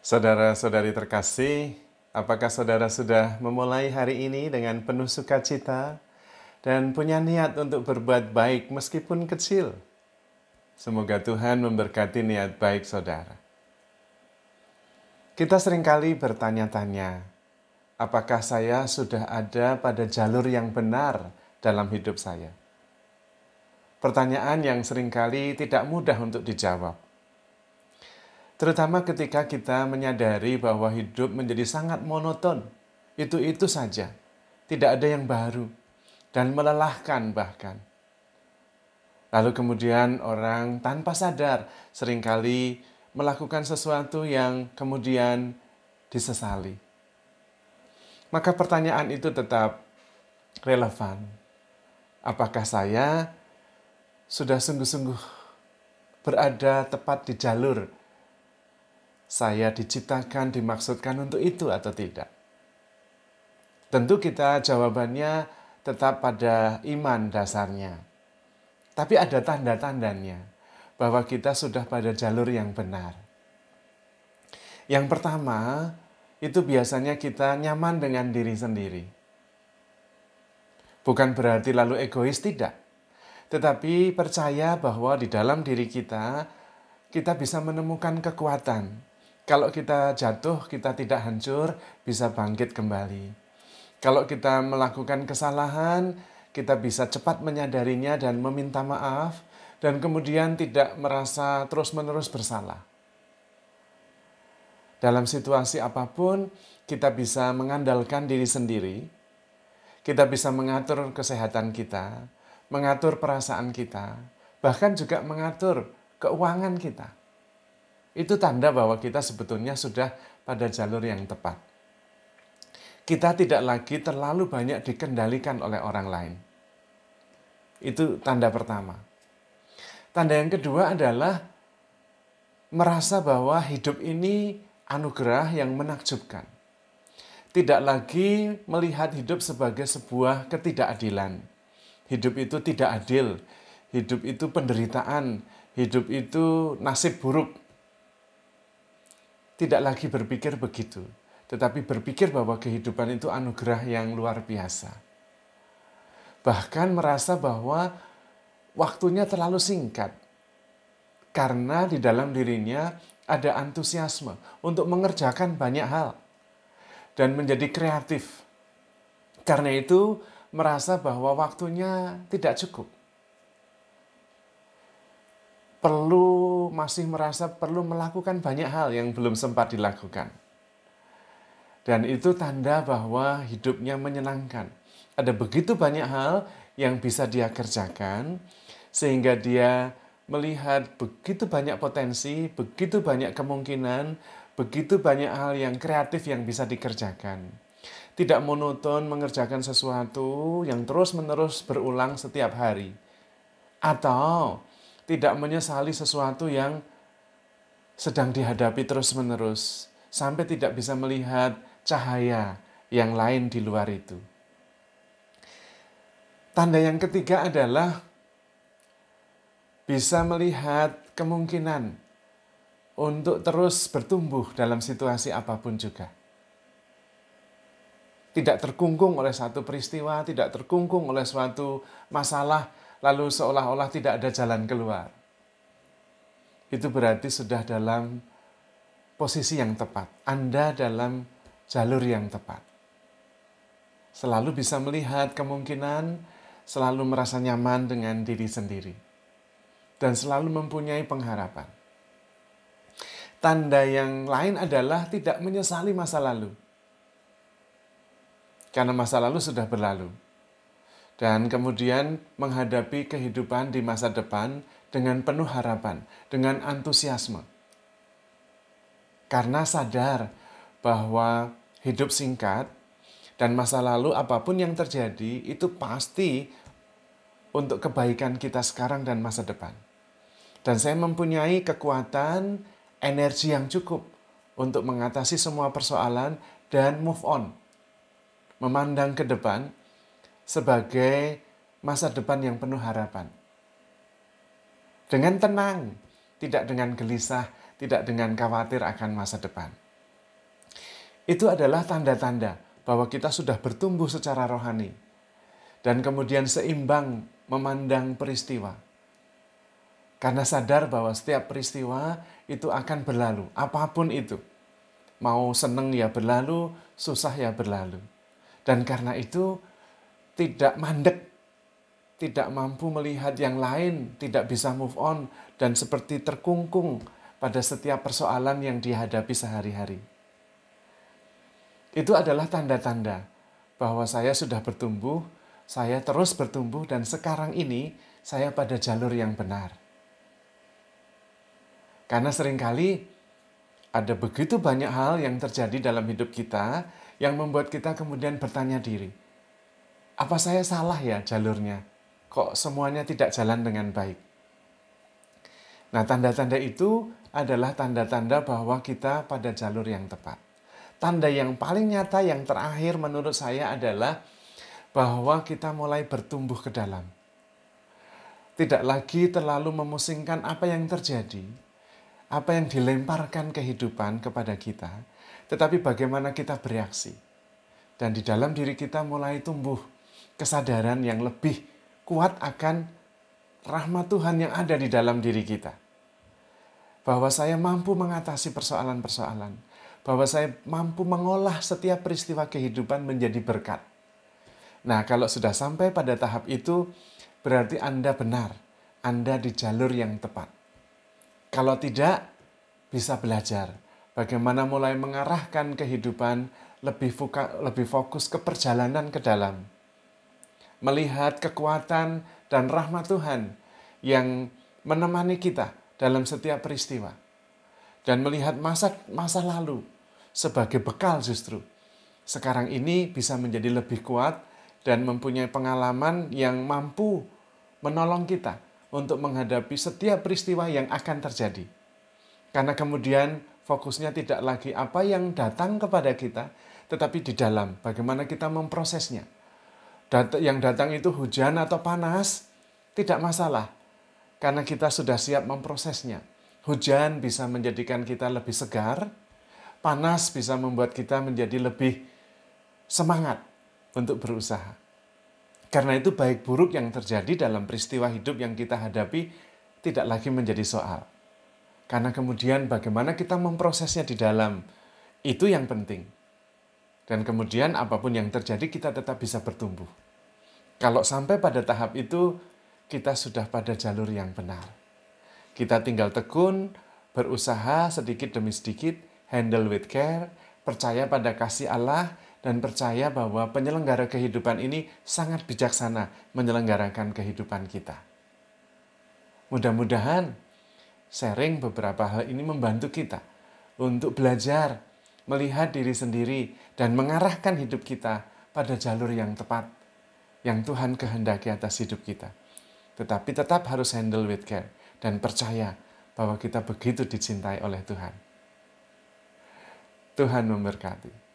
Saudara-saudari terkasih, apakah saudara sudah memulai hari ini dengan penuh sukacita dan punya niat untuk berbuat baik meskipun kecil? Semoga Tuhan memberkati niat baik saudara. Kita seringkali bertanya-tanya, apakah saya sudah ada pada jalur yang benar dalam hidup saya? Pertanyaan yang seringkali tidak mudah untuk dijawab. Terutama ketika kita menyadari bahwa hidup menjadi sangat monoton. Itu-itu saja. Tidak ada yang baru. Dan melelahkan bahkan. Lalu kemudian orang tanpa sadar seringkali melakukan sesuatu yang kemudian disesali. Maka pertanyaan itu tetap relevan. Apakah saya sudah sungguh-sungguh berada tepat di jalur saya diciptakan, dimaksudkan untuk itu atau tidak? Tentu kita jawabannya tetap pada iman dasarnya. Tapi ada tanda-tandanya bahwa kita sudah pada jalur yang benar. Yang pertama, itu biasanya kita nyaman dengan diri sendiri. Bukan berarti lalu egois, tidak. Tetapi percaya bahwa di dalam diri kita bisa menemukan kekuatan. Kalau kita jatuh, kita tidak hancur, bisa bangkit kembali. Kalau kita melakukan kesalahan, kita bisa cepat menyadarinya dan meminta maaf, dan kemudian tidak merasa terus-menerus bersalah. Dalam situasi apapun, kita bisa mengandalkan diri sendiri, kita bisa mengatur kesehatan kita, mengatur perasaan kita, bahkan juga mengatur keuangan kita. Itu tanda bahwa kita sebetulnya sudah pada jalur yang tepat. Kita tidak lagi terlalu banyak dikendalikan oleh orang lain. Itu tanda pertama. Tanda yang kedua adalah merasa bahwa hidup ini anugerah yang menakjubkan. Tidak lagi melihat hidup sebagai sebuah ketidakadilan. Hidup itu tidak adil. Hidup itu penderitaan. Hidup itu nasib buruk. Tidak lagi berpikir begitu, tetapi berpikir bahwa kehidupan itu anugerah yang luar biasa. Bahkan merasa bahwa waktunya terlalu singkat, karena di dalam dirinya ada antusiasme untuk mengerjakan banyak hal dan menjadi kreatif. Karena itu merasa bahwa waktunya tidak cukup. Masih merasa perlu melakukan banyak hal yang belum sempat dilakukan. Dan itu tanda bahwa hidupnya menyenangkan. Ada begitu banyak hal yang bisa dia kerjakan, sehingga dia melihat begitu banyak potensi, begitu banyak kemungkinan, begitu banyak hal yang kreatif yang bisa dikerjakan. Tidak monoton mengerjakan sesuatu yang terus-menerus berulang setiap hari. Atau tidak menyesali sesuatu yang sedang dihadapi terus-menerus, sampai tidak bisa melihat cahaya yang lain di luar itu. Tanda yang ketiga adalah bisa melihat kemungkinan untuk terus bertumbuh dalam situasi apapun juga. Tidak terkungkung oleh satu peristiwa, tidak terkungkung oleh suatu masalah, lalu seolah-olah tidak ada jalan keluar. Itu berarti sudah dalam posisi yang tepat. Anda dalam jalur yang tepat. Selalu bisa melihat kemungkinan, selalu merasa nyaman dengan diri sendiri. Dan selalu mempunyai pengharapan. Tanda yang lain adalah tidak menyesali masa lalu. Karena masa lalu sudah berlalu. Dan kemudian menghadapi kehidupan di masa depan dengan penuh harapan, dengan antusiasme. Karena sadar bahwa hidup singkat dan masa lalu apapun yang terjadi itu pasti untuk kebaikan kita sekarang dan masa depan. Dan saya mempunyai kekuatan, energi yang cukup untuk mengatasi semua persoalan dan move on. Memandang ke depan sebagai masa depan yang penuh harapan. Dengan tenang, tidak dengan gelisah, tidak dengan khawatir akan masa depan. Itu adalah tanda-tanda bahwa kita sudah bertumbuh secara rohani. Dan kemudian seimbang memandang peristiwa. Karena sadar bahwa setiap peristiwa itu akan berlalu, apapun itu. Mau seneng ya berlalu, susah ya berlalu. Dan karena itu tidak mandek, tidak mampu melihat yang lain, tidak bisa move on, dan seperti terkungkung pada setiap persoalan yang dihadapi sehari-hari. Itu adalah tanda-tanda bahwa saya sudah bertumbuh, saya terus bertumbuh, dan sekarang ini saya pada jalur yang benar. Karena seringkali ada begitu banyak hal yang terjadi dalam hidup kita yang membuat kita kemudian bertanya diri, apa saya salah ya jalurnya? Kok semuanya tidak jalan dengan baik? Nah, tanda-tanda itu adalah tanda-tanda bahwa kita pada jalur yang tepat. Tanda yang paling nyata yang terakhir menurut saya adalah bahwa kita mulai bertumbuh ke dalam. Tidak lagi terlalu memusingkan apa yang terjadi, apa yang dilemparkan kehidupan kepada kita, tetapi bagaimana kita bereaksi. Dan di dalam diri kita mulai tumbuh kesadaran yang lebih kuat akan rahmat Tuhan yang ada di dalam diri kita. Bahwa saya mampu mengatasi persoalan-persoalan. Bahwa saya mampu mengolah setiap peristiwa kehidupan menjadi berkat. Nah, kalau sudah sampai pada tahap itu, berarti Anda benar. Anda di jalur yang tepat. Kalau tidak, bisa belajar bagaimana mulai mengarahkan kehidupan lebih fokus ke perjalanan ke dalam. Melihat kekuatan dan rahmat Tuhan yang menemani kita dalam setiap peristiwa. Dan melihat masa lalu sebagai bekal justru. Sekarang ini bisa menjadi lebih kuat dan mempunyai pengalaman yang mampu menolong kita untuk menghadapi setiap peristiwa yang akan terjadi. Karena kemudian fokusnya tidak lagi apa yang datang kepada kita, tetapi di dalam bagaimana kita memprosesnya. Yang datang itu hujan atau panas, tidak masalah. Karena kita sudah siap memprosesnya. Hujan bisa menjadikan kita lebih segar, panas bisa membuat kita menjadi lebih semangat untuk berusaha. Karena itu baik buruk yang terjadi dalam peristiwa hidup yang kita hadapi tidak lagi menjadi soal. Karena kemudian bagaimana kita memprosesnya di dalam, itu yang penting. Dan kemudian apapun yang terjadi kita tetap bisa bertumbuh. Kalau sampai pada tahap itu, kita sudah pada jalur yang benar. Kita tinggal tekun, berusaha sedikit demi sedikit, handle with care, percaya pada kasih Allah, dan percaya bahwa penyelenggara kehidupan ini sangat bijaksana menyelenggarakan kehidupan kita. Mudah-mudahan sharing beberapa hal ini membantu kita untuk belajar, melihat diri sendiri, dan mengarahkan hidup kita pada jalur yang tepat, yang Tuhan kehendaki atas hidup kita. Tetapi tetap harus handle with care dan percaya bahwa kita begitu dicintai oleh Tuhan. Tuhan memberkati.